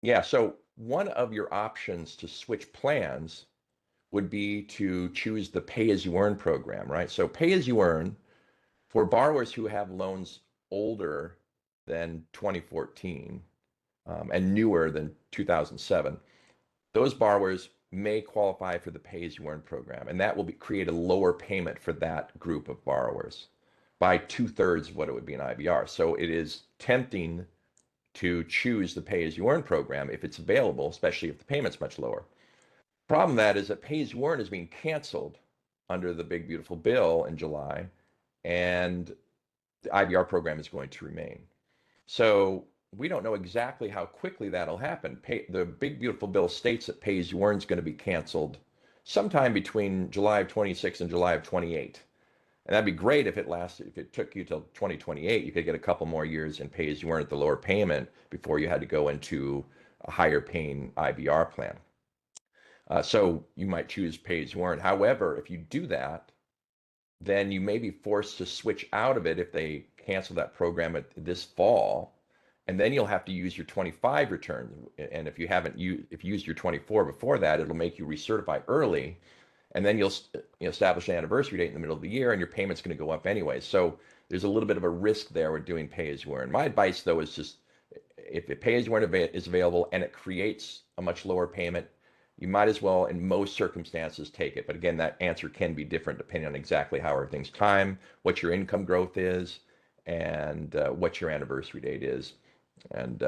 Yeah, so one of your options to switch plans would be to choose the pay-as-you-earn program, right? So pay-as-you-earn for borrowers who have loans older than 2014 and newer than 2007, those borrowers may qualify for the pay-as-you-earn program, and that will create a lower payment for that group of borrowers by two-thirds of what it would be in IBR. So it is tempting to choose the pay-as-you-earn program if it's available, especially if the payment's much lower. Problem that is that pay-as-you-earn is being canceled under the big beautiful bill in July, and the IBR program is going to remain. So we don't know exactly how quickly that'll happen. The big beautiful bill states that pay-as-you-earn is going to be canceled sometime between July of 26 and July of 28. And that'd be great if it lasted, if it took you till 2028, you could get a couple more years and pay as you earn at the lower payment before you had to go into a higher paying IBR plan. So you might choose pay as you earn. However, if you do that, then you may be forced to switch out of it if they cancel that program this fall, and then you'll have to use your 25 return. And if you haven't if you used your 24 before that, it'll make you recertify early, and then you'll establish an anniversary date in the middle of the year, and your payment's going to go up anyway. So there's a little bit of a risk there with doing pay as you earn. My advice though is just if it pay as you earn is available and it creates a much lower payment, you might as well, in most circumstances, take it. But again, that answer can be different depending on exactly how everything's timed, what your income growth is, and what your anniversary date is, and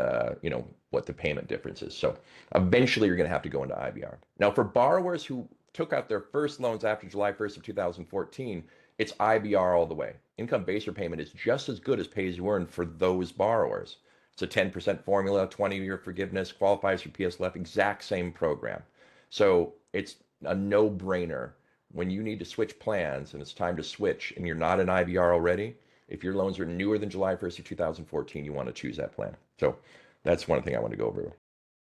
what the payment difference is. So eventually, you're going to have to go into IBR. Now, for borrowers who took out their first loans after July 1st of 2014, it's IBR all the way. Income-based repayment is just as good as pay-as-you-earn for those borrowers. It's a 10% formula, 20-year forgiveness, qualifies for PSLF, exact same program. So it's a no-brainer when you need to switch plans and it's time to switch and you're not in IBR already. If your loans are newer than July 1st of 2014, you want to choose that plan. So that's one thing I want to go over.